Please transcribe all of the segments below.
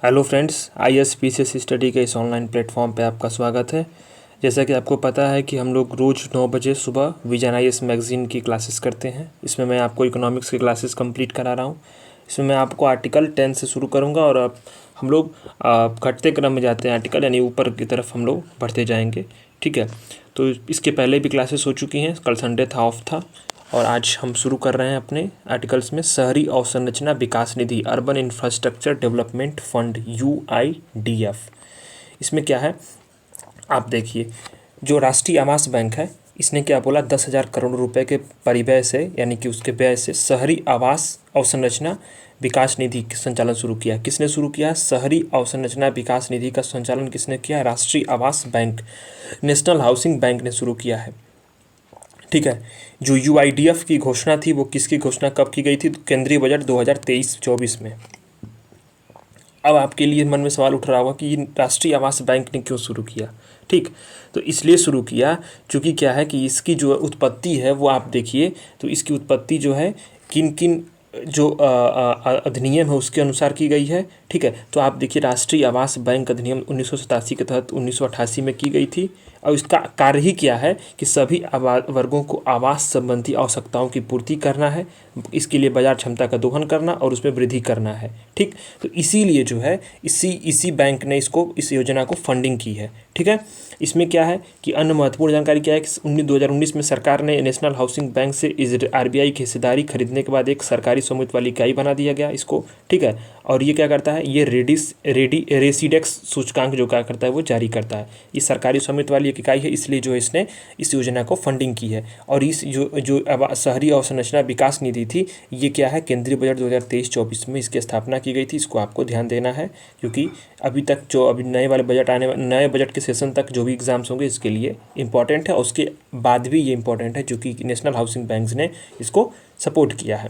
Hello friends, ISPCS study के इस online platform पे आपका स्वागत है। जैसा कि आपको पता है कि हम लोग रोज़ 9 बजे सुबह विजन IAS मैगज़ीन की क्लासेस करते हैं। इसमें मैं आपको इकोनॉमिक्स की क्लासेस कंप्लीट करा रहा हूँ। इसमें मैं आपको आर्टिकल 10 से शुरू करूँगा और अब हम लोग घटते क्रम में जाते हैं आर्टिकल, यानी ऊपर की तरफ हम लोग बढ़ते जाएंगे। ठीक है, तो इसके पहले भी क्लासेस हो चुकी हैं। कल संडे था, ऑफ था, और आज हम शुरू कर रहे हैं अपने आर्टिकल्स में शहरी अवसंरचना विकास निधि, urban infrastructure development fund, UIDF। इसमें क्या है, आप देखिए, जो राष्ट्रीय आवास बैंक है इसने क्या बोला, 10,000 करोड़ रुपए के परिव्यय से, यानी कि उसके व्यय से शहरी आवास अवसंरचना विकास निधि का संचालन शुरू किया। किसने शुरू किया? शहरी अवसंरचना विकास निधि का संचालन किसने किया? राष्ट्रीय आवास बैंक, नेशनल हाउसिंग बैंक ने शुरू किया है। ठीक है, जो UIDF की घोषणा थी वो किसकी घोषणा कब की गई थी? तो केंद्रीय बजट 2023-24 में। अब आपके लिए मन में सवाल उठ रहा होगा कि राष्ट्रीय आवास बैंक ने क्यों शुरू किया। ठीक, तो इसलिए शुरू किया क्योंकि क्या है कि इसकी जो उत्पत्ति है वो आप देखिए, तो इसकी उत्पत्ति जो है किन किन जो अधिनियम है उसके अनुसार की गई है। ठीक है, तो आप देखिए, राष्ट्रीय आवास बैंक अधिनियम 1987 के तहत 1988 में की गई थी, और इसका कार्य ही क्या है कि सभी वर्गों को आवास संबंधी आवश्यकताओं की पूर्ति करना है, इसके लिए बाजार क्षमता का दोहन करना और उसमें वृद्धि करना है। ठीक, तो इसीलिए जो है इसी बैंक ने इस योजना को फंडिंग की है। ठीक है, इसमें क्या है कि अन्य महत्वपूर्ण जानकारी क्या है कि 2019 में सरकार ने नेशनल हाउसिंग बैंक से RBI की हिस्सेदारी खरीदने के बाद एक सरकारी स्वामित्व वाली इकाई बना दिया गया इसको। ठीक है, और ये क्या करता है, ये रेसिडेक्स सूचकांक जो क्या करता है वो जारी करता है। ये सरकारी स्वामित्व वाली एक इकाई है, इसलिए जो इसने इस योजना को फंडिंग की है। और इस जो शहरी अवसंरचना विकास निधि थी, ये क्या है, केंद्रीय बजट 2023-24 में इसकी स्थापना की गई थी। इसको आपको ध्यान देना है, क्योंकि अभी तक जो अभी नए बजट के सेशन तक जो भी एग्जाम्स होंगे इसके लिए इम्पॉर्टेंट है, और उसके बाद भी ये इम्पॉर्टेंट है, जो कि नेशनल हाउसिंग बैंक ने इसको सपोर्ट किया है।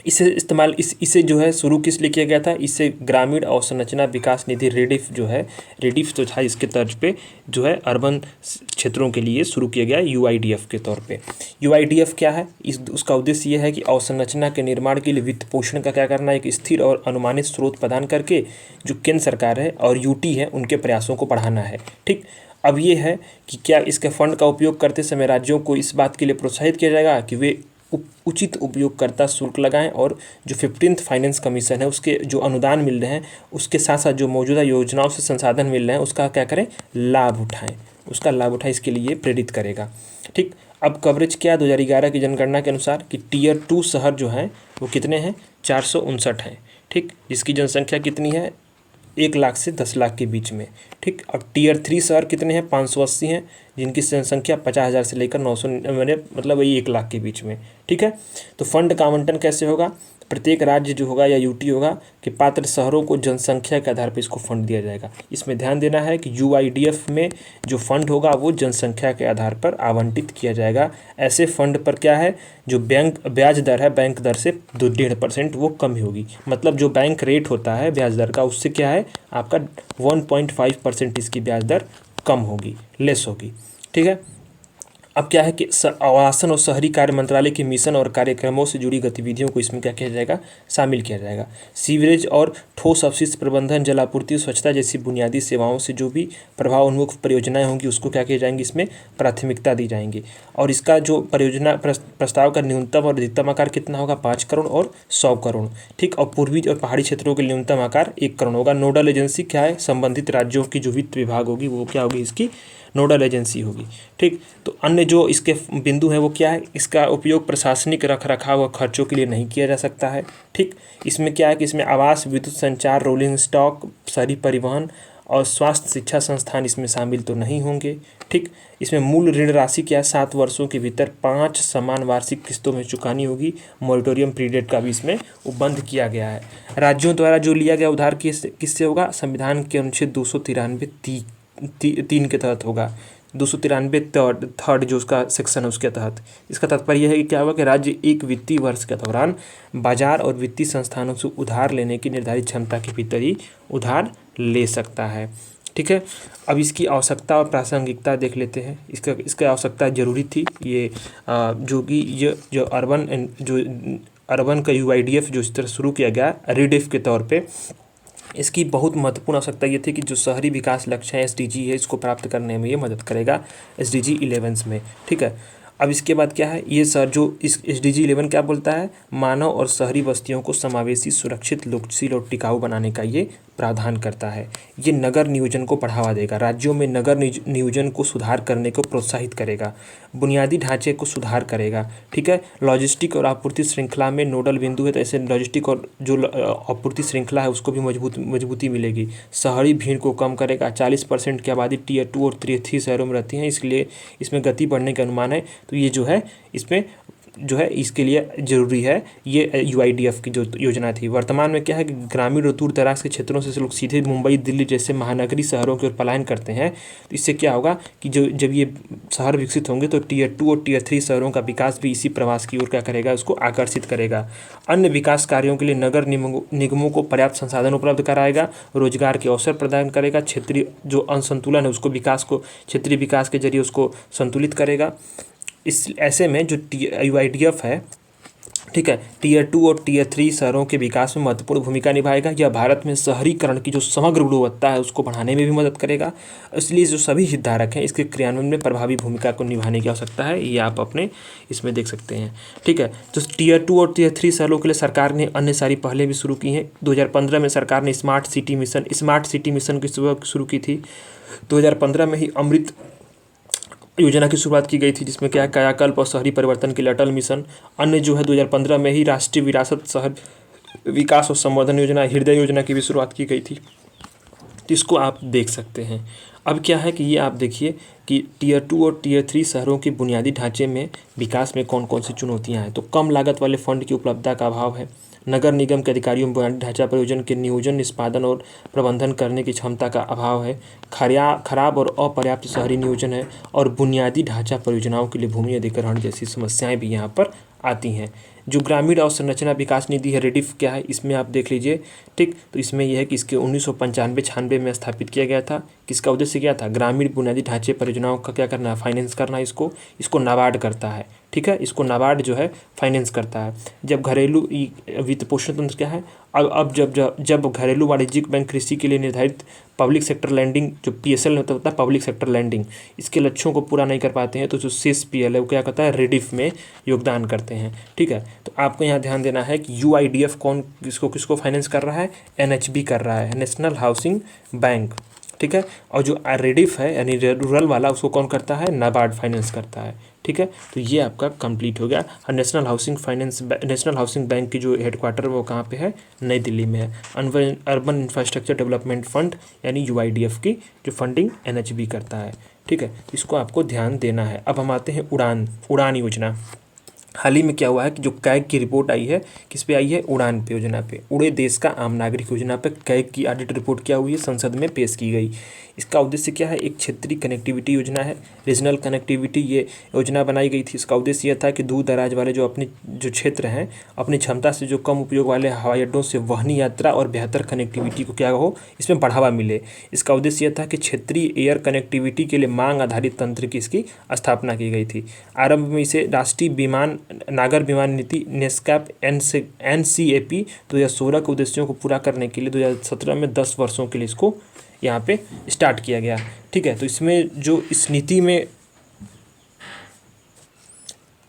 इसे जो है शुरू किस लिए किया गया था? इससे ग्रामीण अवसंरचना विकास निधि रेडिफ जो था, इसके तर्ज पे जो है अर्बन क्षेत्रों के लिए शुरू किया गया UIDF के तौर पे। UIDF क्या है? उसका उद्देश्य यह है कि अवसंरचना के निर्माण के लिए वित्त पोषण का क्या करना है, एक स्थिर और अनुमानित स्रोत प्रदान करके जो केंद्र सरकार है और UT है उनके प्रयासों को बढ़ाना है। ठीक, अब ये है कि क्या इसके फंड का उपयोग करते समय राज्यों को इस बात के लिए प्रोत्साहित किया जाएगा कि वे उचित उपयोगकर्ता शुल्क लगाएं, और जो 15th फाइनेंस कमीशन है उसके जो अनुदान मिल रहे हैं उसके साथ साथ जो मौजूदा योजनाओं से संसाधन मिल रहे हैं उसका क्या करें, लाभ उठाएं, इसके लिए प्रेरित करेगा। ठीक, अब कवरेज क्या है 2011 की जनगणना के अनुसार कि Tier 2 शहर जो हैं वो कितने हैं, 459 हैं। ठीक, जिसकी जनसंख्या कितनी है, 1 लाख से 10 लाख के बीच में। ठीक, अब Tier 3 शहर कितने हैं, 580 हैं, जिनकी जनसंख्या 50,000 से लेकर 900 मतलब वही 1 लाख के बीच में। ठीक है, तो फंड का आवंटन कैसे होगा? प्रत्येक राज्य जो होगा या UT होगा कि पात्र शहरों को जनसंख्या के आधार पर इसको फंड दिया जाएगा। इसमें ध्यान देना है कि UIDF में जो फंड होगा वो जनसंख्या के आधार पर आवंटित किया जाएगा। ऐसे फंड पर क्या है, जो ब्याज दर है, बैंक दर से 1.5% वो कम ही होगी। मतलब जो बैंक रेट होता है ब्याज दर का, उससे क्या है, आपका 1.5% इसकी ब्याज दर कम होगी, लेस होगी। ठीक है, अब क्या है कि आवासन और शहरी कार्य मंत्रालय के मिशन और कार्यक्रमों से जुड़ी गतिविधियों को इसमें क्या किया जाएगा, शामिल किया जाएगा। सीवरेज और ठोस अपशिष्ट प्रबंधन, जल आपूर्ति, स्वच्छता जैसी बुनियादी सेवाओं से जो भी प्रभाव उन्मुख परियोजनाएं होंगी उसको क्या किया जाएंगी, इसमें प्राथमिकता दी जाएंगी। और इसका जो परियोजना प्रस्ताव का न्यूनतम और अधिकतम आकार कितना होगा, 5 करोड़ और 100 करोड़। ठीक, और पूर्वी और पहाड़ी क्षेत्रों के न्यूनतम आकार 1 करोड़ होगा। नोडल एजेंसी क्या है, संबंधित राज्यों की जो वित्त विभाग होगी वो क्या होगी, इसकी नोडल एजेंसी होगी। ठीक, तो अन्य जो इसके बिंदु हैं वो क्या है, इसका उपयोग प्रशासनिक रखरखाव और खर्चों के लिए नहीं किया जा सकता है। ठीक, इसमें क्या है कि इसमें आवास, विद्युत संचार, रोलिंग स्टॉक, शहरी परिवहन और स्वास्थ्य शिक्षा संस्थान इसमें शामिल तो नहीं होंगे। ठीक, इसमें मूल ऋण राशि क्या है, 7 वर्षों के भीतर 5 समान वार्षिक किस्तों में चुकानी होगी। मॉरिटोरियम पीरियड का भी इसमें उपबंध किया गया है। राज्यों द्वारा जो लिया गया उधार किससे होगा, संविधान के अनुच्छेद 293 3 के तहत होगा, 293 थर्ड जो उसका सेक्शन है उसके तहत। इसका तात्पर्य यह है कि क्या होगा कि राज्य एक वित्तीय वर्ष के दौरान बाजार और वित्तीय संस्थानों से उधार लेने की निर्धारित क्षमता के भीतर ही उधार ले सकता है। ठीक है, अब इसकी आवश्यकता और प्रासंगिकता देख लेते हैं। इसका आवश्यकता जरूरी थी, ये जो कि ये जो अर्बन का UIDF जो इस तरह शुरू किया गया रेडिफ के तौर पे, इसकी बहुत महत्वपूर्ण आवश्यकता ये थी कि जो शहरी विकास लक्ष्य है एसडीजी है, इसको प्राप्त करने में ये मदद करेगा एसडीजी 11 में। ठीक है, अब इसके बाद क्या है, ये सर जो इस एसडीजी 11 क्या बोलता है, मानव और शहरी बस्तियों को समावेशी, सुरक्षित, लोकशील और टिकाऊ बनाने का ये प्रावधान करता है। ये नगर नियोजन को बढ़ावा देगा, राज्यों में नगर नियोजन को सुधार करने को प्रोत्साहित करेगा, बुनियादी ढांचे को सुधार करेगा। ठीक है, लॉजिस्टिक और आपूर्ति श्रृंखला में नोडल बिंदु है, तो ऐसे लॉजिस्टिक और जो आपूर्ति श्रृंखला है उसको भी मजबूती मिलेगी। शहरी भीड़ को कम करेगा, 40% की आबादी टियर 2 और टियर 3 शहरों में रहती है, इसलिए इसमें गति बढ़ने के अनुमान है। तो ये जो है इसमें जो है इसके लिए ज़रूरी है ये यूआईडीएफ की जो योजना थी। वर्तमान में क्या है कि ग्रामीण और दूर दराज के क्षेत्रों से लोग सीधे मुंबई, दिल्ली जैसे महानगरीय शहरों की ओर पलायन करते हैं। तो इससे क्या होगा कि जब ये शहर विकसित होंगे तो टियर 2 और टियर 3 शहरों का विकास भी इसी प्रवास की ओर क्या करेगा, उसको आकर्षित करेगा। अन्य विकास कार्यों के लिए नगर निगमों को पर्याप्त संसाधन उपलब्ध कराएगा, रोजगार के अवसर प्रदान करेगा, क्षेत्रीय जो असंतुलन है उसको क्षेत्रीय विकास के जरिए उसको संतुलित करेगा। इस ऐसे में जो यूआईडीएफ है, ठीक है, टियर 2 और टियर 3 शहरों के विकास में महत्वपूर्ण भूमिका निभाएगा। यह भारत में शहरीकरण की जो समग्र गुणवत्ता है उसको बढ़ाने में भी मदद करेगा। इसलिए जो सभी हितधारक हैं इसके क्रियान्वयन में प्रभावी भूमिका को निभाने की आवश्यकता है, ये आप अपने इसमें देख सकते हैं। ठीक है, तो टियर 2 और टियर 3 शहरों के लिए सरकार ने अन्य सारी पहले भी शुरू की हैं। 2015 में सरकार ने स्मार्ट सिटी मिशन की शुरू की थी। 2015 में ही अमृत योजना की शुरुआत की गई थी, जिसमें क्या कायाकल्प और शहरी परिवर्तन के लिए अटल मिशन। अन्य जो है 2015 में ही राष्ट्रीय विरासत, शहर विकास और संवर्धन योजना, हृदय योजना की भी शुरुआत की गई थी। तो इसको आप देख सकते हैं। अब क्या है कि ये आप देखिए कि टियर 2 और टियर 3 शहरों के बुनियादी ढांचे में विकास में कौन कौन सी चुनौतियाँ हैं। तो कम लागत वाले फंड की उपलब्धता का अभाव है, नगर निगम के अधिकारियों में बुनियादी ढांचा परियोजना के नियोजन, निष्पादन और प्रबंधन करने की क्षमता का अभाव है, खराब और अपर्याप्त शहरी नियोजन है, और बुनियादी ढांचा परियोजनाओं के लिए भूमि अधिग्रहण जैसी समस्याएं भी यहाँ पर आती हैं। जो ग्रामीण अवसंरचना विकास निधि है, रेडिफ क्या है, इसमें आप देख लीजिए। ठीक, तो इसमें यह है कि इसके 1995-96 में स्थापित किया गया था। किसका उद्देश्य क्या था, ग्रामीण बुनियादी ढांचे परियोजनाओं का क्या करना है, फाइनेंस करना। इसको नाबार्ड करता है। ठीक है, इसको नाबार्ड जो है फाइनेंस करता है। जब घरेलू वित्त पोषण तंत्र क्या है, अब जब घरेलू वाणिज्यिक बैंक कृषि के लिए निर्धारित पब्लिक सेक्टर लैंडिंग, जो पीएसएल होता है पब्लिक सेक्टर लैंडिंग, इसके लक्ष्यों को पूरा नहीं कर पाते हैं, तो जो सीएसपीएल है वो क्या करता है, रेडिफ में योगदान करते हैं। ठीक है, तो आपको यहाँ ध्यान देना है कि यूआईडीएफ किसको फाइनेंस कर रहा है, एनएचबी कर रहा है, नेशनल हाउसिंग बैंक। ठीक है, और जो रेडिफ है यानी रूरल वाला, उसको कौन करता है, नाबार्ड फाइनेंस करता है। ठीक है, तो ये आपका कंप्लीट हो गया। और नेशनल हाउसिंग बैंक की जो हेडक्वार्टर है वो कहाँ पे है, नई दिल्ली में है। अर्बन इंफ्रास्ट्रक्चर डेवलपमेंट फंड यानी यूआईडीएफ की जो फंडिंग एनएचबी करता है। ठीक है, इसको आपको ध्यान देना है। अब हम आते हैं उड़ान योजना। हाल ही में क्या हुआ है कि जो कैग की रिपोर्ट आई है, किस पे आई है, उड़ान पे योजना पे, उड़े देश का आम नागरिक योजना पे कैग की ऑडिट रिपोर्ट क्या हुई है, संसद में पेश की गई। इसका उद्देश्य क्या है, एक क्षेत्रीय कनेक्टिविटी योजना है, रीजनल कनेक्टिविटी ये योजना बनाई गई थी। इसका उद्देश्य यह था कि दूर दराज वाले जो क्षेत्र हैं, अपनी क्षमता से जो कम उपयोग वाले हवाई अड्डों से वहनी यात्रा और बेहतर कनेक्टिविटी को क्या हो, इसमें बढ़ावा मिले। इसका उद्देश्य यह था कि क्षेत्रीय एयर कनेक्टिविटी के लिए मांग आधारित तंत्र की इसकी स्थापना की गई थी। आरंभ में इसे राष्ट्रीय नागर विमान नीति नेस्कैप NCAP 2016 के उद्देश्यों को पूरा करने के लिए 2017 में 10 वर्षों के लिए इसको यहाँ पे स्टार्ट किया गया। ठीक है, तो इसमें जो इस नीति में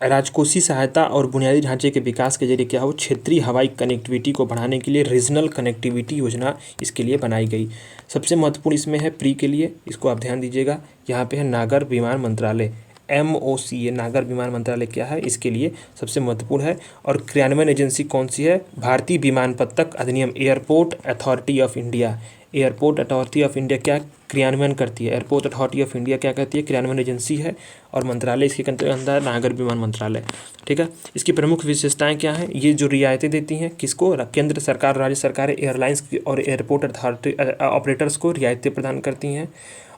राजकोषीय सहायता और बुनियादी ढांचे के विकास के जरिए क्या हो, क्षेत्रीय हवाई कनेक्टिविटी को बढ़ाने के लिए रीजनल कनेक्टिविटी योजना इसके लिए बनाई गई। सबसे महत्वपूर्ण इसमें है प्री के लिए, इसको आप ध्यान दीजिएगा, यहाँ पे है नागर विमान मंत्रालय, MOCA, नागर विमान मंत्रालय क्या है, इसके लिए सबसे महत्वपूर्ण है। और क्रियान्वयन एजेंसी कौन सी है, भारतीय विमानपत्तक अधिनियम, airport authority of India. Airport authority of India क्या क्रियान्वयन करती है, एयरपोर्ट अथॉरिटी ऑफ इंडिया क्या कहती है, क्रियान्वयन एजेंसी है। और मंत्रालय इसके अंदर है नागर विमान मंत्रालय। ठीक है, इसकी प्रमुख विशेषताएं क्या हैं, ये जो रियायतें देती हैं किसको, केंद्र सरकार, राज्य सरकार, एयरलाइंस और एयरपोर्ट अथॉरिटी ऑपरेटर्स को रियायतें प्रदान करती हैं।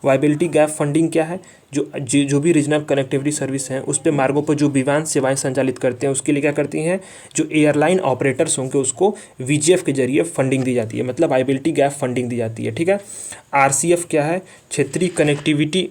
वायबिलिटी गैप फंडिंग क्या है, जो भी रीजनल कनेक्टिविटी सर्विस हैं उस पे मार्गों पर जो विमान सेवाएं संचालित करते हैं उसके लिए क्या करती हैं, जो एयरलाइन ऑपरेटर्स होंगे उसको VGF के जरिए फंडिंग दी जाती है, मतलब वायबिलिटी गैप फंडिंग दी जाती है। ठीक है, RCF क्या है, क्षेत्रीय कनेक्टिविटी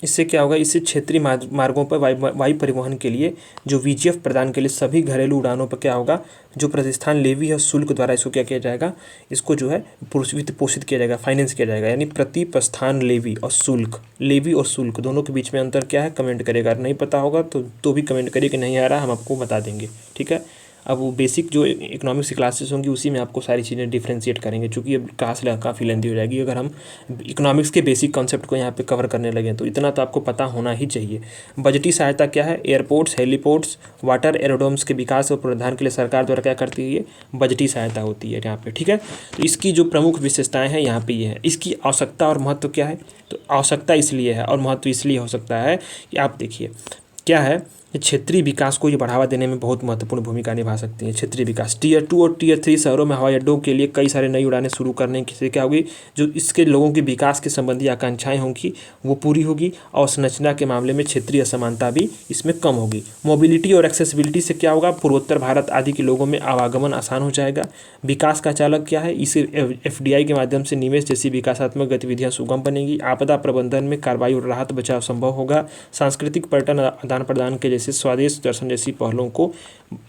इससे क्या होगा, इससे क्षेत्रीय मार्गों पर वायु परिवहन के लिए जो VGF प्रदान के लिए सभी घरेलू उड़ानों पर क्या होगा, जो प्रतिष्ठान लेवी है शुल्क द्वारा इसको क्या किया जाएगा, इसको जो है वित्त पोषित किया जाएगा, फाइनेंस किया जाएगा। यानी प्रति प्रस्थान लेवी और शुल्क, लेवी और शुल्क दोनों के बीच में अंतर क्या है, कमेंट करेगा। नहीं पता होगा तो भी कमेंट करिए कि नहीं आ रहा, हम आपको बता देंगे। ठीक है, अब वो बेसिक जो इकोनॉमिक्स की क्लासेस होंगी उसी में आपको सारी चीज़ें डिफ्रेंशिएट करेंगे, क्योंकि अब क्लास काफ़ी लेंथी हो जाएगी अगर हम इकोनॉमिक्स के बेसिक कॉन्सेप्ट को यहाँ पे कवर करने लगे, तो इतना तो आपको पता होना ही चाहिए। बजटीय सहायता क्या है, एयरपोर्ट्स, हेलीपोर्ट्स, वाटर एरोड्रोम्स के विकास और पुनरुद्धार के लिए सरकार द्वारा क्या करती है, ये बजटीय सहायता होती है यहाँ पे। ठीक है, तो इसकी जो प्रमुख विशेषताएँ हैं यहाँ पर ये है। इसकी आवश्यकता और महत्व क्या है, तो आवश्यकता इसलिए है और महत्व इसलिए हो सकता है कि आप देखिए क्या है, क्षेत्रीय विकास को ये बढ़ावा देने में बहुत महत्वपूर्ण भूमिका निभा सकती है। क्षेत्रीय विकास Tier 2 और Tier 3 शहरों में हवाई अड्डों के लिए कई सारे नई उड़ानें शुरू करने से क्या होगी, जो इसके लोगों के विकास के संबंधी आकांक्षाएं होंगी वो पूरी होगी, और संरचना के मामले में क्षेत्रीय असमानता भी इसमें कम होगी। मोबिलिटी और एक्सेसिबिलिटी से क्या होगा, पूर्वोत्तर भारत आदि के लोगों में आवागमन आसान हो जाएगा। विकास का चालक क्या है, इसे FDI के माध्यम से निवेश जैसी विकासात्मक गतिविधियाँ सुगम बनेगी। आपदा प्रबंधन में कार्रवाई और राहत बचाव संभव होगा। सांस्कृतिक पर्यटन आदान प्रदान के स्वदेश दर्शन जैसी पहलों को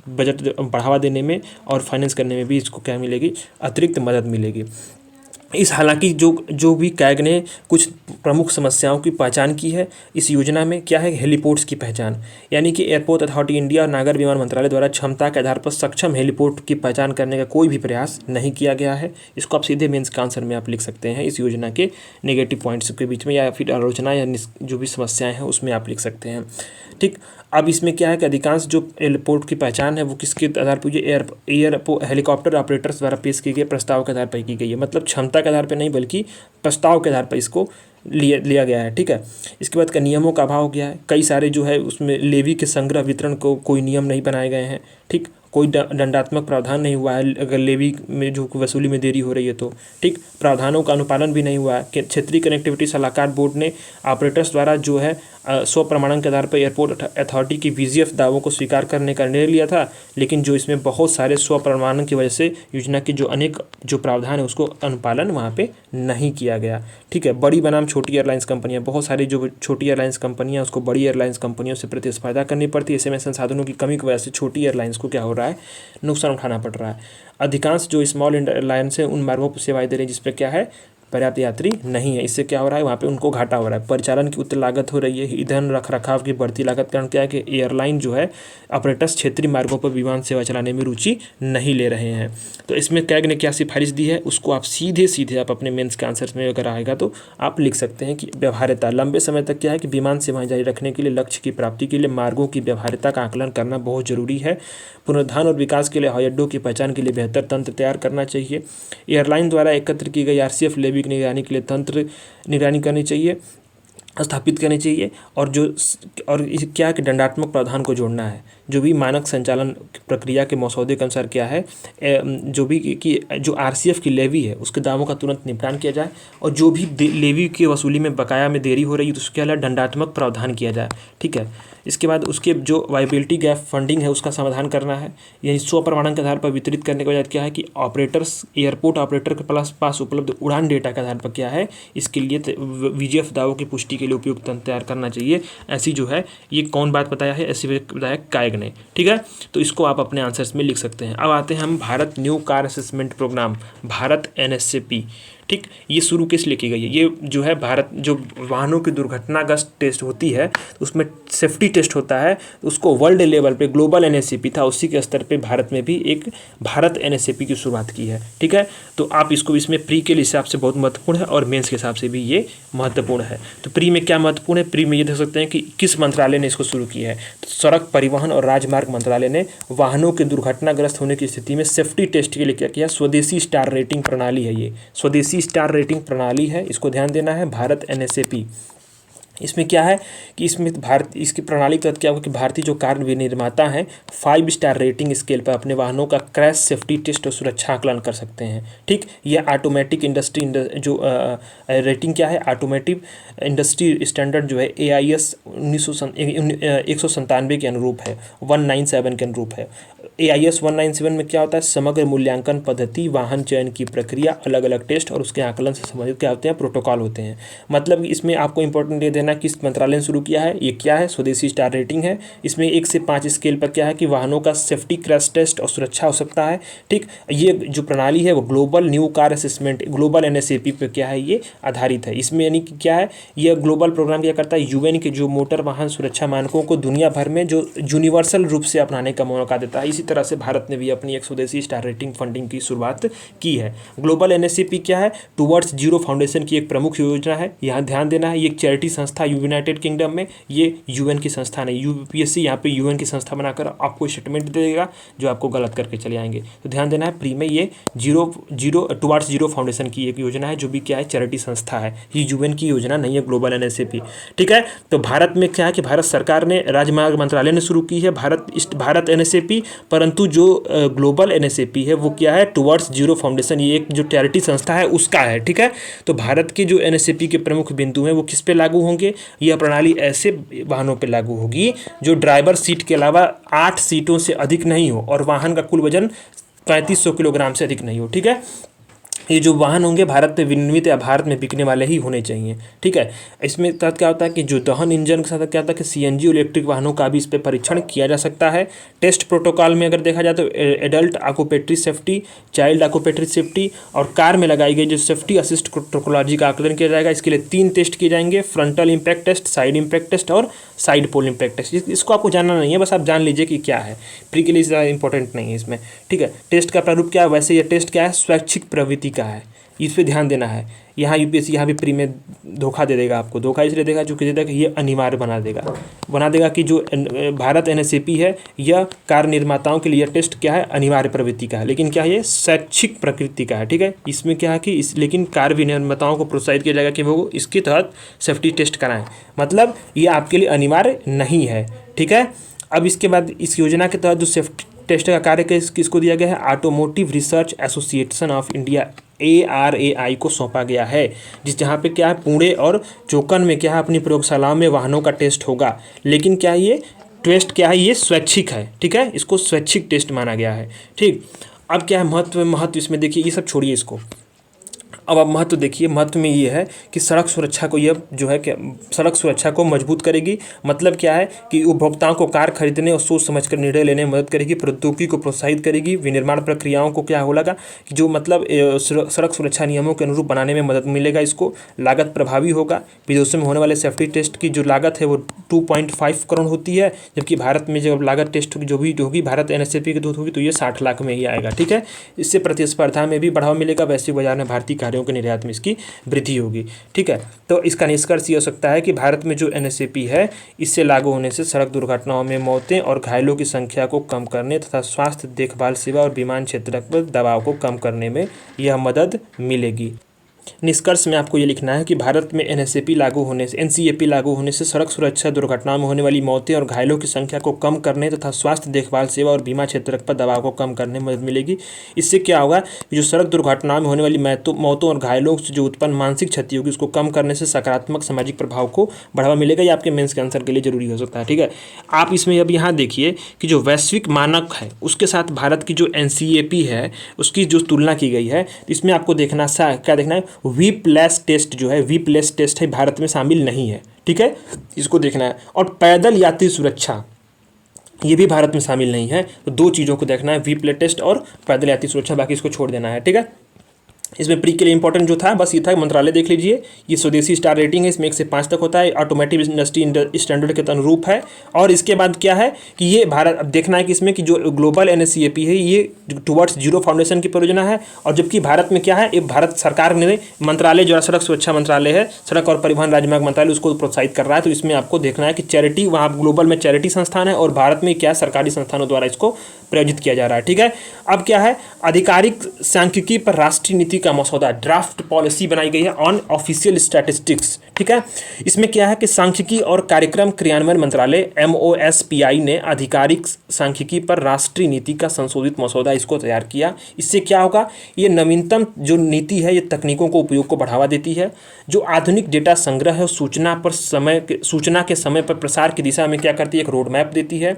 बजट बढ़ावा देने में और फाइनेंस करने में भी इसको क्या मिलेगी, अतिरिक्त मदद मिलेगी। इस हालांकि जो भी कैग ने कुछ प्रमुख समस्याओं की पहचान की है इस योजना में क्या है, हेलीपोर्ट्स की पहचान, यानी कि एयरपोर्ट अथॉरिटी इंडिया और नागर विमान मंत्रालय द्वारा क्षमता के आधार पर सक्षम हेलीपोर्ट की पहचान करने का कोई भी प्रयास नहीं किया गया है। इसको आप सीधे मेंस का आंसर में आप लिख सकते हैं, इस योजना के नेगेटिव पॉइंट्स के बीच में या फिर आलोचना या जो भी समस्याएं हैं उसमें आप लिख सकते हैं। ठीक, अब इसमें क्या है कि अधिकांश जो एयरपोर्ट की पहचान है वो किसके आधार पर, ये हेलीकॉप्टर ऑपरेटर्स द्वारा पेश किए गए प्रस्ताव के आधार पर की गई है। मतलब क्षमता के आधार पर नहीं बल्कि प्रस्ताव के आधार पर इसको लिया गया है। ठीक है, इसके बाद का नियमों का अभाव हो गया है। कई सारे जो है उसमें लेवी के संग्रह वितरण को कोई नियम नहीं बनाए गए हैं। ठीक, कोई दंडात्मक प्रावधान नहीं हुआ है अगर लेवी में जो वसूली में देरी हो रही है तो। ठीक, प्रावधानों का अनुपालन भी नहीं हुआ है। क्षेत्रीय कनेक्टिविटी सलाहकार बोर्ड ने ऑपरेटर्स द्वारा जो है स्व प्रमाणन के आधार पर एयरपोर्ट अथॉरिटी की VGF दावों को स्वीकार करने का निर्णय लिया था, लेकिन जो इसमें बहुत सारे स्व प्रमाणन की वजह से योजना के जो अनेक जो प्रावधान है उसको अनुपालन वहाँ पे नहीं किया गया। ठीक है, बड़ी बनाम छोटी एयरलाइंस कंपनियां, बहुत सारी जो छोटी एयरलाइंस कंपनियां उसको बड़ी एयरलाइंस कंपनियों से प्रतिस्पर्धा करनी पड़ती है। ऐसे में संसाधनों की कमी की वजह से छोटी एयरलाइंस को क्या हो रहा है, नुकसान उठाना पड़ रहा है। अधिकांश जो स्मॉल एयरलाइंस है उन मार्गों पर सेवाएं दे रही है जिस पर क्या है, पर्याप्त यात्री नहीं है। इससे क्या हो रहा है, वहाँ पे उनको घाटा हो रहा है। परिचालन की उच्च लागत हो रही है। ईंधन रख रखाव की बढ़ती लागत कारण क्या है कि एयरलाइन जो है ऑपरेटर्स क्षेत्रीय मार्गों पर विमान सेवा चलाने में रुचि नहीं ले रहे हैं। तो इसमें कैग ने क्या सिफारिश दी है उसको आप सीधे आप अपने मेंस के आंसर में अगर आएगा तो आप लिख सकते हैं कि व्यवहार्यता, लंबे समय तक क्या है कि विमान सेवाएं जारी रखने के लिए लक्ष्य की प्राप्ति के लिए मार्गों की व्यवहार्यता का आकलन करना बहुत जरूरी है। पुनरुद्धार और विकास के लिए हवाई अड्डों की पहचान के लिए बेहतर तंत्र तैयार करना चाहिए। एयरलाइन द्वारा एकत्र की गई RCF लेवी की निगरानी के लिए तंत्र निगरानी करनी चाहिए, स्थापित करनी चाहिए। और क्या है कि दंडात्मक प्रावधान को जोड़ना है। जो भी मानक संचालन प्रक्रिया के मसौदे के अनुसार क्या है, जो भी कि जो RCF की लेवी है उसके दावों का तुरंत निपटान किया जाए, और जो भी लेवी की वसूली में बकाया में देरी हो रही है तो उसके अलावा दंडात्मक प्रावधान किया जाए। ठीक है, इसके बाद उसके जो वायबिलिटी गैप फंडिंग है उसका समाधान करना है। यानी स्व प्रमाणन के आधार पर वितरित करने के बाद क्या है कि ऑपरेटर्स, एयरपोर्ट ऑपरेटर के पास उपलब्ध उड़ान डेटा के आधार पर क्या है, इसके लिए VGF दावों की पुष्टि के लिए उपयुक्त तंत्र तैयार करना चाहिए। ऐसी जो है ये कौन बात बताया है, ऐसी बताया कैग ने। ठीक है, तो इसको आप अपने आंसर्स में लिख सकते हैं। अब आते हैं हम Bharat new car assessment programme, Bharat NSAP। ठीक, ये शुरू किस लिए की गई है, ये जो है भारत जो वाहनों की दुर्घटनाग्रस्त टेस्ट होती है उसमें सेफ्टी टेस्ट होता है, उसको वर्ल्ड लेवल पे ग्लोबल NSAP था, उसी के स्तर पे भारत में भी एक भारत NSAP की शुरुआत की है। ठीक है, तो आप इसको इसमें प्री के हिसाब से बहुत महत्वपूर्ण है और मेंस के हिसाब से भी ये महत्वपूर्ण है। तो प्री में क्या महत्वपूर्ण है, प्री में ये देख सकते हैं कि किस मंत्रालय ने इसको शुरू किया है। तो सड़क परिवहन और राजमार्ग मंत्रालय ने वाहनों के दुर्घटनाग्रस्त होने की स्थिति में सेफ्टी टेस्ट के लिए क्या किया, स्वदेशी स्टार रेटिंग प्रणाली है। ये स्वदेशी स्टार रेटिंग प्रणाली है, इसको ध्यान देना है, भारत NSAP। इसमें क्या है कि इसमें इसकी प्रणाली के तहत क्या होगा कि भारतीय जो कार निर्माता हैं 5 स्टार रेटिंग स्केल पर अपने वाहनों का क्रैश सेफ्टी टेस्ट और सुरक्षा आकलन कर सकते हैं। ठीक, यह ऑटोमेटिक इंडस्ट्री जो रेटिंग क्या है, ऑटोमेटिव इंडस्ट्री स्टैंडर्ड जो है AIS 197 के अनुरूप है, 197 के अनुरूप है। AIS 197 में क्या होता है, समग्र मूल्यांकन पद्धति, वाहन चयन की प्रक्रिया, अलग अलग टेस्ट और उसके आकलन से संबंधित क्या होते हैं, प्रोटोकॉल होते हैं। मतलब इसमें आपको इंपॉर्टेंट ये देना किस मंत्रालय ने शुरू किया है, ये क्या है, स्वदेशी स्टार रेटिंग है। इसमें 1 से 5 स्केल पर क्या है कि वाहनों का सेफ्टी, क्रैश टेस्ट और सुरक्षा हो सकता है। ठीक, ये जो प्रणाली है वो global new car assessment, global NSAP पे क्या है, ये आधारित है। इसमें यानी कि क्या है, यह ग्लोबल प्रोग्राम क्या करता है, UN के जो मोटर वाहन सुरक्षा मानकों को दुनिया भर में जो यूनिवर्सल रूप से अपनाने का मौका देता है। इसी तरह से भारत ने भी अपनी एक स्वदेशी स्टार रेटिंग फंडिंग की शुरुआत की है। ग्लोबल NSAP क्या है, टुवर्ड्स जीरो फाउंडेशन की एक प्रमुख योजना है। यहाँ ध्यान देना है, ये एक चैरिटी संस्था यूनाइटेड किंगडम में, ये UN की संस्था नहीं। UPSC यहाँ पे UN की संस्था बनाकर आपको स्टेटमेंट देगा जो आपको गलत करके चले आएंगे। तो ध्यान देना है, प्री में ये टुवर्ड्स जीरो फाउंडेशन की एक योजना है जो भी क्या है, चैरिटी संस्था है। ये UN की योजना नहीं है ग्लोबल NSAP। ठीक है, तो भारत में क्या है कि भारत सरकार ने, राजमार्ग मंत्रालय ने शुरू की है भारत NSAP, परंतु जो ग्लोबल NSAP है वो क्या है, टुवर्ड्स जीरो फाउंडेशन, ये एक जो चैरिटी संस्था है उसका है। ठीक है, तो भारत के जो NSAP के प्रमुख बिंदु हैं वो किस पे लागू होंगे, यह प्रणाली ऐसे वाहनों पे लागू होगी जो ड्राइवर सीट के अलावा 8 सीटों से अधिक नहीं हो और वाहन का कुल वजन 3500 किलोग्राम से अधिक नहीं हो। ठीक है, ये जो वाहन होंगे भारत में विनिर्मित या भारत में बिकने वाले ही होने चाहिए। ठीक है, इसमें तहत क्या होता है कि जो दहन इंजन के साथ क्या होता है कि CNG इलेक्ट्रिक वाहनों का भी इस पर परीक्षण किया जा सकता है। टेस्ट प्रोटोकॉल में अगर देखा जाए तो एडल्ट ऑक्यूपेटरी सेफ्टी, चाइल्ड ऑक्यूपेटरी सेफ्टी और कार में लगाई गई जो सेफ्टी असिस्ट टोकोलॉजी का आकलन किया जाएगा। इसके लिए 3 टेस्ट किए जाएंगे, frontal impact test, side impact test और साइड पोल इम्पैक्ट टेस्ट। इसको आपको जानना नहीं है, बस आप जान लीजिए कि क्या है, प्री के लिए ज़्यादा इंपॉर्टेंट नहीं है इसमें। ठीक है, टेस्ट का प्रारूप क्या है, वैसे ये टेस्ट क्या है, स्वैच्छिक प्रवृत्ति का है, इस पे ध्यान देना है। यहाँ UPSC यहाँ भी प्री में धोखा दे देगा आपको, धोखा इसलिए देगा क्योंकि देगा कि ये अनिवार्य बना देगा कि जो भारत NSAP है यह कार निर्माताओं के लिए टेस्ट क्या है, अनिवार्य प्रवृत्ति का है, लेकिन क्या है, ये स्वैच्छिक प्रकृति का है। ठीक है, इसमें क्या है कि लेकिन कार विनिर्माताओं को प्रोत्साहित किया जाएगा कि वो इसके तहत सेफ्टी टेस्ट कराएं, मतलब ये आपके लिए अनिवार्य नहीं है। ठीक है, अब इसके बाद इस योजना के तहत जो सेफ्टी टेस्ट का कार्य किसको दिया गया है, automotive research association of India ARAI को सौंपा गया है, जहाँ पे क्या है, पुणे और चोकन में क्या है, अपनी प्रयोगशालाओं में वाहनों का टेस्ट होगा। लेकिन क्या है, ये टेस्ट क्या है, ये स्वैच्छिक है। ठीक है, इसको स्वैच्छिक टेस्ट माना गया है। ठीक, अब क्या है महत्व इसमें देखिए, ये सब छोड़िए इसको, अब आप महत्व देखिए। महत्व में ये है कि सड़क सुरक्षा को, यह जो है कि सड़क सुरक्षा को मजबूत करेगी। मतलब क्या है कि उपभोक्ताओं को कार खरीदने और सोच समझकर निर्णय लेने में मदद करेगी, प्रौद्योगिकी को प्रोत्साहित करेगी, विनिर्माण प्रक्रियाओं को क्या होगा कि जो मतलब सड़क सुरक्षा नियमों के अनुरूप बनाने में मदद मिलेगा इसको, लागत प्रभावी होगा। विदेशों में होने वाले सेफ्टी टेस्ट की जो लागत है वो 2.5 करोड़ होती है, जबकि भारत में जब लागत टेस्ट जो भी होगी भारत NSAP के दूध होगी तो ये 60 लाख में ही आएगा। ठीक है, इससे प्रतिस्पर्धा में भी बढ़ावा मिलेगा, वैश्विक बाजार में भारतीय के निर्यात में इसकी वृद्धि होगी। ठीक है, तो इसका निष्कर्ष ये हो सकता है कि भारत में जो NSAP है इससे लागू होने से सड़क दुर्घटनाओं में मौतें और घायलों की संख्या को कम करने तथा स्वास्थ्य देखभाल सेवा और विमान क्षेत्र पर दबाव को कम करने में यह मदद मिलेगी। निष्कर्ष में आपको ये लिखना है कि भारत में NCAP लागू होने से सड़क सुरक्षा दुर्घटनाओं में होने वाली मौतें और घायलों की संख्या को कम करने तथा स्वास्थ्य देखभाल सेवा और बीमा क्षेत्र पर दबाव को कम करने में मदद मिलेगी। इससे क्या होगा कि जो सड़क दुर्घटनाओं में होने वाली मौतों और घायलों से जो उत्पन्न मानसिक क्षति होगी उसको कम करने से सकारात्मक सामाजिक प्रभाव को बढ़ावा मिलेगा। ये आपके मेंस के आंसर के लिए जरूरी हो सकता है। ठीक है, आप इसमें अब यहाँ देखिए कि जो वैश्विक मानक है उसके साथ भारत की जो NCAP है उसकी जो तुलना की गई है, इसमें आपको देखना क्या देखना है, व्हीपलेस टेस्ट जो है व्हीपलेस टेस्ट है भारत में शामिल नहीं है। ठीक है, इसको देखना है। और पैदल यात्री सुरक्षा ये भी भारत में शामिल नहीं है। तो दो चीज़ों को देखना है, व्हीपलेस टेस्ट और पैदल यात्री सुरक्षा, बाकी इसको छोड़ देना है। ठीक है, इसमें प्री के लिए इंपॉर्टेंट जो था बस ये था, मंत्रालय देख लीजिए। ये स्वदेशी स्टार रेटिंग है, इसमें 1 से 5 तक होता है, ऑटोमेटिव इंडस्ट्री स्टैंडर्ड के अनुरूप है। और इसके बाद क्या है कि ये भारत, अब देखना है कि इसमें कि जो ग्लोबल NSCAP है ये टुवर्ड्स जीरो फाउंडेशन की परियोजना है, और जबकि भारत में क्या है, ये भारत सरकार ने मंत्रालय जो सड़क सुरक्षा मंत्रालय है, सड़क और परिवहन राजमार्ग मंत्रालय, उसको प्रोत्साहित कर रहा है। तो इसमें आपको देखना है कि चैरिटी, वहाँ ग्लोबल में चैरिटी संस्थान है और भारत में क्या सरकारी संस्थानों द्वारा इसको प्रायोजित किया जा रहा है। ठीक है, अब क्या है, आधिकारिक सांख्यिकी पर राष्ट्रीय नीति का मसौदा, ड्राफ्ट पॉलिसी बनाई गई है ऑन ऑफिशियल स्टैटिस्टिक्स। ठीक है, इसमें क्या है कि सांख्यिकी और कार्यक्रम क्रियान्वयन मंत्रालय MOSPI ने आधिकारिक सांख्यिकी पर राष्ट्रीय नीति का संशोधित मसौदा इसको तैयार किया। इससे क्या होगा, ये नवीनतम जो नीति है ये तकनीकों को उपयोग को बढ़ावा देती है, जो आधुनिक डेटा संग्रह और सूचना के समय पर प्रसार की दिशा में क्या करती है, एक रोड मैप देती है।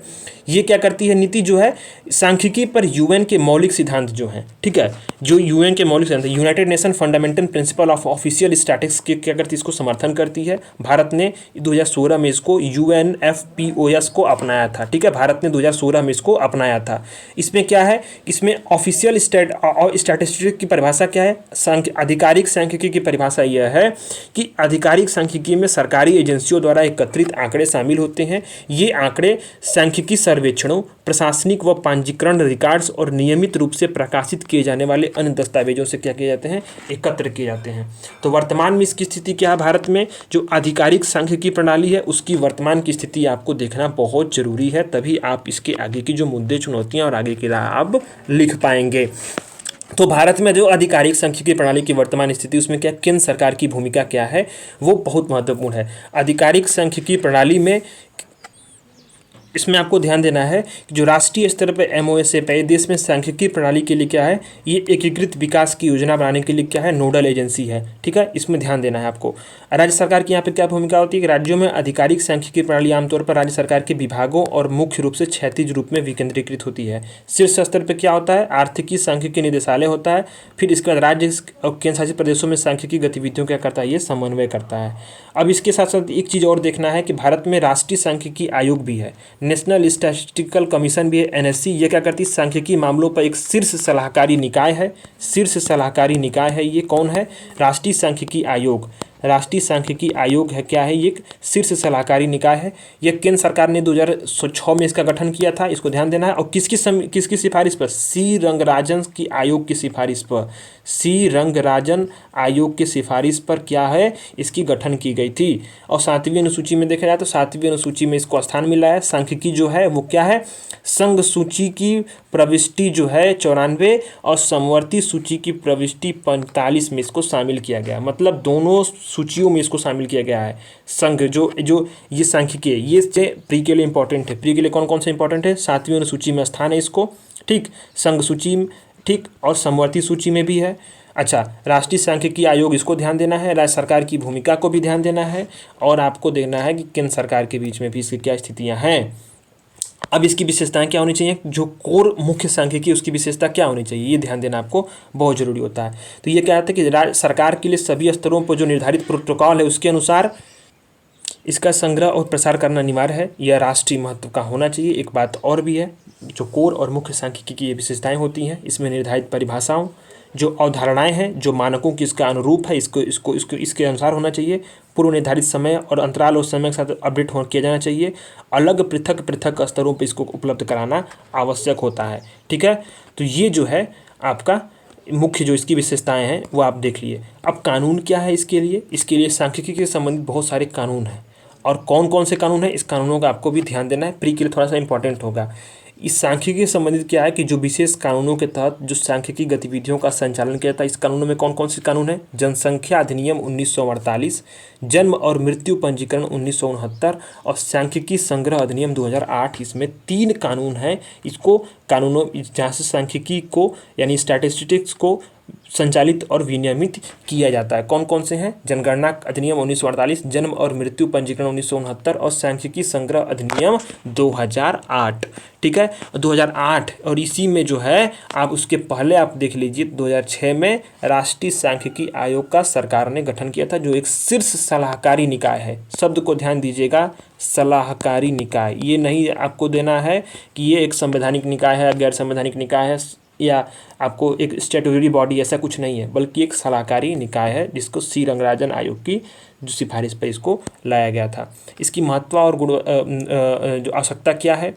ये क्या करती है नीति जो है, सांख्यिकी पर यूएन के मौलिक सिद्धांत जो हैं, ठीक है, जो यूएन के मौलिक सिद्धांत, United nation fundamental principle of official statistics के क्या करती है, इसको समर्थन करती है। भारत ने 2016 में इसको UNFPOS को अपनाया था, ठीक है, भारत ने 2016 में इसको अपनाया था। इसमें क्या है, इसमें ऑफिशियल स्टैटिस्टिक्स की परिभाषा क्या है, आधिकारिक सांख्यिकी की परिभाषा यह है कि आधिकारिक सांख्यिकी में सरकारी एजेंसियों द्वारा एकत्रित आंकड़े शामिल होते हैं। ये आंकड़े सांख्यिकी सर्वेक्षणों, प्रशासनिक व पंजीकरण रिकॉर्ड्स और नियमित रूप से प्रकाशित किए जाने वाले अन्य दस्तावेजों से क्या किए जाते हैं, एकत्र किए जाते हैं। तो वर्तमान में इसकी स्थिति क्या है, भारत में जो आधिकारिक सांख्यिकी प्रणाली है उसकी वर्तमान की स्थिति आपको देखना बहुत जरूरी है, तभी आप इसके आगे की जो मुद्दे, चुनौतियां और आगे की राह आप लिख पाएंगे। तो भारत में जो आधिकारिक सांख्यिकी प्रणाली की वर्तमान स्थिति, उसमें क्या केंद्र सरकार की भूमिका क्या है, वो बहुत महत्वपूर्ण है। आधिकारिक सांख्यिकी प्रणाली में इसमें आपको ध्यान देना है कि जो राष्ट्रीय स्तर पर MOSAP है, देश में सांख्यिकी प्रणाली के लिए क्या है, ये एकीकृत विकास की योजना बनाने के लिए क्या है, नोडल एजेंसी है, ठीक है, इसमें ध्यान देना है आपको। राज्य सरकार की यहाँ पे क्या भूमिका होती है कि राज्यों में आधिकारिक सांख्यिकी प्रणाली आमतौर पर राज्य सरकार के विभागों और मुख्य रूप से क्षैतिज रूप में विकेंद्रीकृत होती है। शीर्ष स्तर पर क्या होता है, आर्थिकी सांख्यिकी निदेशालय होता है, फिर इसके बाद राज्य और केंद्र शासित प्रदेशों में सांख्यिकी गतिविधियों क्या करता है, ये समन्वय करता है। अब इसके साथ साथ एक चीज़ और देखना है कि भारत में राष्ट्रीय सांख्यिकी आयोग भी है, नेशनल स्टैटिस्टिकल कमीशन भी है, NSC। ये क्या करती है, सांख्यिकी मामलों पर एक शीर्ष सलाहकारी निकाय है, शीर्ष सलाहकारी निकाय है। ये कौन है, राष्ट्रीय सांख्यिकी आयोग। राष्ट्रीय सांख्यिकी आयोग है, क्या है, ये एक शीर्ष सलाहकारी निकाय है। यह केंद्र सरकार ने 2006 में इसका गठन किया था, इसको ध्यान देना है। और किसकी सिफारिश पर, सी रंगराजन की आयोग की सिफारिश पर, सी रंगराजन आयोग की सिफारिश पर क्या है, इसकी गठन की गई थी। और 7वीं अनुसूची में देखा जाए तो 7वीं अनुसूची में इसको स्थान मिला है। सांख्यिकी जो है वो क्या है, संघ सूची की प्रविष्टि जो है 94 और समवर्ती सूची की प्रविष्टि 45 में इसको शामिल किया गया। मतलब दोनों सूचियों में इसको शामिल किया गया है। संघ जो ये सांख्यिकी है, ये प्री के लिए इंपॉर्टेंट है। प्री के लिए कौन कौन से इंपॉर्टेंट है, 7वीं अनुसूची में स्थान है इसको, ठीक, संघ सूची, ठीक, और समवर्ती सूची में भी है। अच्छा, राष्ट्रीय सांख्यिकी आयोग, इसको ध्यान देना है। राज्य सरकार की भूमिका को भी ध्यान देना है और आपको देखना है कि केंद्र सरकार के बीच में भी इसकी क्या स्थितियां हैं। अब इसकी विशेषताएं क्या होनी चाहिए, जो कोर मुख्य सांख्यिकी उसकी विशेषता क्या होनी चाहिए, ये ध्यान देना आपको बहुत जरूरी होता है। तो ये क्या है कि राज्य सरकार के लिए सभी स्तरों पर जो निर्धारित प्रोटोकॉल है उसके अनुसार इसका संग्रह और प्रसार करना अनिवार्य है। यह राष्ट्रीय महत्व का होना चाहिए। एक बात और भी है, जो कोर और मुख्य सांख्यिकी की ये विशेषताएं होती हैं, इसमें निर्धारित परिभाषाओं, जो अवधारणाएं हैं, जो मानकों की इसका अनुरूप है, इसको इसके अनुसार होना चाहिए। पूर्व निर्धारित समय और अंतराल और समय के साथ अपडेट किया जाना चाहिए। अलग पृथक स्तरों पर इसको उपलब्ध कराना आवश्यक होता है, ठीक है। तो ये जो है आपका मुख्य जो इसकी विशेषताएं हैं वो आप देख लिए। अब कानून क्या है इसके लिए सांख्यिकी के संबंधित बहुत सारे कानून हैं। और कौन कौन से कानून हैं, इस कानूनों का आपको भी ध्यान देना है, प्री के लिए थोड़ा सा इंपॉर्टेंट होगा। इस सांख्यिकी से संबंधित क्या है कि जो विशेष कानूनों के तहत जो सांख्यिकी गतिविधियों का संचालन किया जाता है, इस कानूनों में कौन कौन से कानून हैं, जनसंख्या अधिनियम 1948, जन्म और मृत्यु पंजीकरण 1969 और सांख्यिकी संग्रह अधिनियम 2008। इसमें 3 कानून हैं। इसको कानूनों जहाँ से सांख्यिकी को यानी स्टैटिस्टिक्स को संचालित और विनियमित किया जाता है। कौन कौन से हैं, जनगणना अधिनियम 1948, जन्म और मृत्यु पंजीकरण 1969 और सांख्यिकी संग्रह अधिनियम 2008, ठीक है, 2008। और इसी में जो है आप उसके पहले आप देख लीजिए 2006 में राष्ट्रीय सांख्यिकी आयोग का सरकार ने गठन किया था, जो एक शीर्ष सलाहकारी निकाय है। शब्द को ध्यान दीजिएगा, सलाहकारी निकाय। ये नहीं आपको देना है कि ये एक संवैधानिक निकाय है, गैर संवैधानिक निकाय है, या आपको एक स्टैट्यूटरी बॉडी, ऐसा कुछ नहीं है, बल्कि एक सलाहकारी निकाय है जिसको सी रंगराजन आयोग की जो सिफारिश पर इसको लाया गया था। इसकी महत्व और जो आवश्यकता क्या है,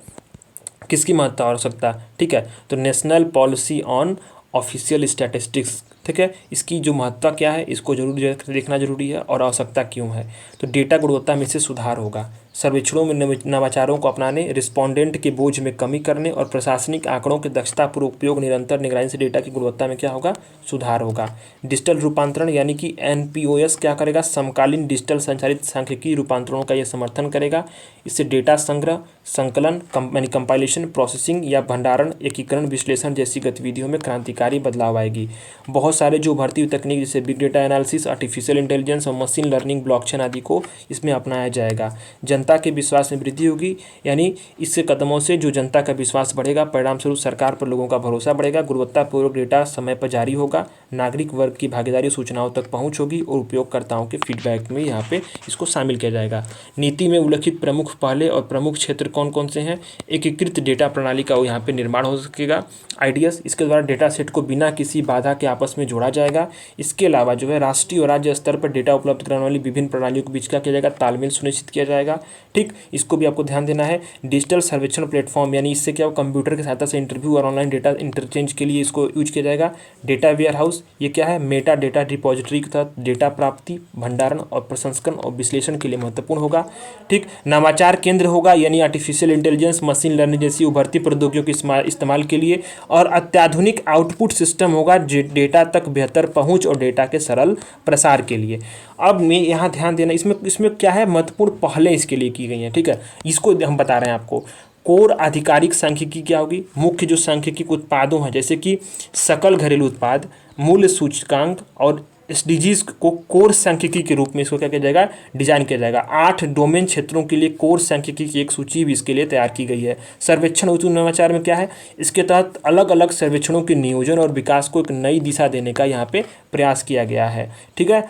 किसकी महत्व और आवश्यकता, ठीक है, तो national policy on official statistics, ठीक है, इसकी जो महत्ता क्या है इसको जरूर देखना जरूरी है और आवश्यकता क्यों है। तो डेटा गुणवत्ता में से सुधार होगा, सर्वेक्षणों में नवाचारों को अपनाने, रिस्पोंडेंट के बोझ में कमी करने और प्रशासनिक आंकड़ों के दक्षतापूर्वक उपयोग, निरंतर निगरानी से डेटा की गुणवत्ता में क्या होगा, सुधार होगा। डिजिटल रूपांतरण यानी कि NPOS क्या करेगा, समकालीन डिजिटल संचालित सांख्यिकी रूपांतरणों का यह समर्थन करेगा। इससे डेटा संग्रह, संकलन यानी कंपाइलेशन, प्रोसेसिंग या भंडारण, एकीकरण, विश्लेषण जैसी गतिविधियों में क्रांतिकारी बदलाव आएगी। बहुत सारे जो उभरती हुई तकनीक जैसे big data analysis, artificial intelligence और मशीन लर्निंग, ब्लॉकचेन आदि को इसमें अपनाया जाएगा। जनता के विश्वास में वृद्धि होगी, यानी इससे कदमों से जो जनता का विश्वास बढ़ेगा, परिणामस्वरूप सरकार पर लोगों का भरोसा बढ़ेगा, गुणवत्तापूर्वक डेटा समय पर जारी होगा, नागरिक वर्ग की भागीदारी सूचनाओं तक पहुंच होगी और उपयोगकर्ताओं के फीडबैक में यहाँ पे इसको शामिल किया जाएगा। नीति में उल्लिखित प्रमुख पहले और प्रमुख क्षेत्र कौन कौन से हैं? एकीकृत डेटा प्रणाली का यहाँ पे निर्माण हो सकेगा, आईडीएस। इसके द्वारा डेटा सेट को बिना किसी बाधा के आपस में जोड़ा जाएगा। इसके अलावा जो है राष्ट्रीय और राज्य स्तर पर डेटा उपलब्ध कराने वाली विभिन्न प्रणालियों को बीच का किया जाएगा, तालमेल सुनिश्चित किया जाएगा। ठीक, इसको भी आपको ध्यान देना है। डिजिटल सर्वेक्षण प्लेटफॉर्म, यानी इससे क्या हो, कंप्यूटर की सहायता से इंटरव्यू और ऑनलाइन डेटा इंटरचेंज के लिए इसको यूज किया जाएगा। डेटा वेयर हाउस, ये क्या है? मेटा डेटा रिपोजिटरी के तहत डेटा प्राप्ति, भंडारण और प्रसंस्करण और विश्लेषण के लिए महत्वपूर्ण होगा। ठीक, नवाचार केंद्र होगा, यानी आर्टिफिशियल इंटेलिजेंस, मशीन लर्निंग जैसी उभरती प्रौद्योगिकियों के इस्तेमाल के लिए, और अत्याधुनिक आउटपुट सिस्टम होगा डेटा तक बेहतर पहुंच और डेटा के सरल प्रसार के लिए। अब मैं यहाँ ध्यान देना, इसमें क्या है, महत्वपूर्ण पहलें इसके लिए की गई हैं। ठीक है, इसको हम बता रहे हैं आपको। कोर आधिकारिक सांख्यिकी क्या होगी? मुख्य जो सांख्यिकी उत्पादों हैं, जैसे कि सकल घरेलू उत्पाद, मूल्य सूचकांक और एसडीजीज को कोर सांख्यिकी के रूप में इसको क्या किया जाएगा? डिजाइन किया जाएगा। 8 डोमेन क्षेत्रों के लिए कोर सांख्यिकी की एक सूची भी इसके लिए तैयार की गई है। सर्वेक्षण उद्योग नवाचार में क्या है? इसके तहत अलग अलग सर्वेक्षणों के नियोजन और विकास को एक नई दिशा देने का यहाँ पे प्रयास किया गया है। ठीक है,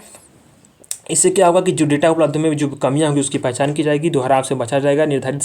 इससे क्या होगा कि जो डेटा उपलब्ध में जो कमियां होंगी उसकी पहचान की जाएगी, दोहराव से बचा जाएगा, निर्धारित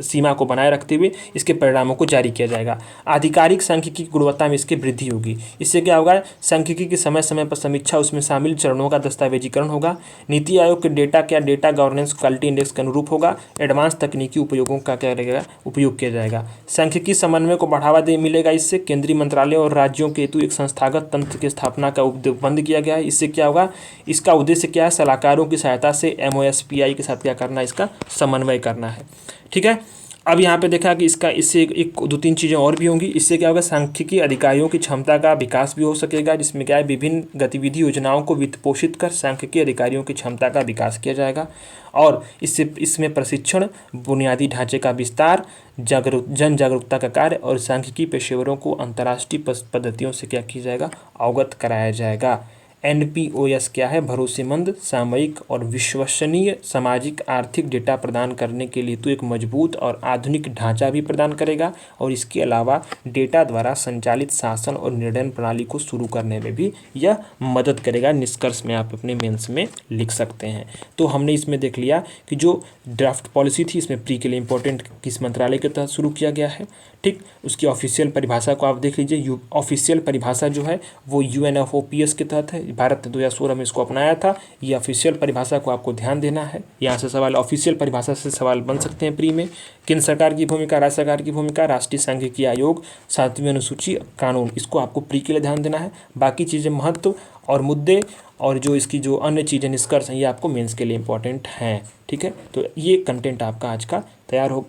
सीमा को बनाए रखते हुए इसके परिणामों को जारी किया जाएगा। आधिकारिक सांख्यिकी की गुणवत्ता में इसकी वृद्धि होगी। इससे क्या होगा? सांख्यिकी की समय समय पर समीक्षा, उसमें शामिल चरणों का दस्तावेजीकरण होगा। नीति आयोग के डेटा गवर्नेंस क्वालिटी इंडेक्स के अनुरूप होगा। एडवांस तकनीकी उपयोगों का क्या रहेगा? उपयोग किया जाएगा। सांख्यिकी समन्वय को बढ़ावा मिलेगा। इससे केंद्रीय मंत्रालय और राज्यों के हेतु एक संस्थागत तंत्र की स्थापना का बंद किया गया है। इससे क्या होगा? इसका उद्देश्य क्या है? सलाहकारों की सहायता से MOSPI के साथ क्या करना है? इसका समन्वय करना है। ठीक है, अब यहाँ पे देखा कि इससे एक 2-3 चीज़ें और भी होंगी। इससे क्या होगा? सांख्यिकी अधिकारियों की क्षमता का विकास भी हो सकेगा, जिसमें क्या है, विभिन्न गतिविधि योजनाओं को वित्त पोषित कर सांख्यिकी अधिकारियों की क्षमता का विकास किया जाएगा। और इसमें प्रशिक्षण, बुनियादी ढांचे का विस्तार, जन जागरूकता का कार्य और सांख्यिकी पेशेवरों को अंतर्राष्ट्रीय पद्धतियों से क्या किया जाएगा? अवगत कराया जाएगा। NPOS क्या है? भरोसेमंद, सामयिक और विश्वसनीय सामाजिक आर्थिक डेटा प्रदान करने के लिए तो एक मजबूत और आधुनिक ढांचा भी प्रदान करेगा, और इसके अलावा डेटा द्वारा संचालित शासन और निर्णय प्रणाली को शुरू करने में भी यह मदद करेगा। निष्कर्ष में आप अपने मेंस में लिख सकते हैं। तो हमने इसमें देख लिया कि जो ड्राफ्ट पॉलिसी थी, इसमें प्री के लिए इंपॉर्टेंट किस मंत्रालय के तहत शुरू किया गया है। ठीक, उसकी ऑफिशियल परिभाषा को आप देख लीजिए। ऑफिशियल परिभाषा जो है वो UNFOPS के तहत है। भारत ने 2016 में इसको अपनाया था। ये ऑफिशियल परिभाषा को आपको ध्यान देना है। यहाँ से सवाल, ऑफिशियल परिभाषा से सवाल बन सकते हैं प्री में। केंद्र सरकार की भूमिका, राज्य सरकार की भूमिका, राष्ट्रीय सांख्यिकी आयोग, 7वीं अनुसूची, कानून, इसको आपको प्री के लिए ध्यान देना है। बाकी चीज़ें महत्व और मुद्दे और जो इसकी जो अन्य चीज़ें निष्कर्ष हैं, ये आपको मेंस के लिए इंपॉर्टेंट हैं। ठीक है, तो ये कंटेंट आपका आज का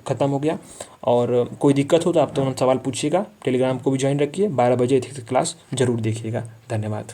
खत्म हो गया। और कोई दिक्कत हो तो आप तुरंत सवाल पूछिएगा। टेलीग्राम को भी ज्वाइन रखिए। 12 बजे एथिक्स क्लास जरूर देखिएगा। धन्यवाद।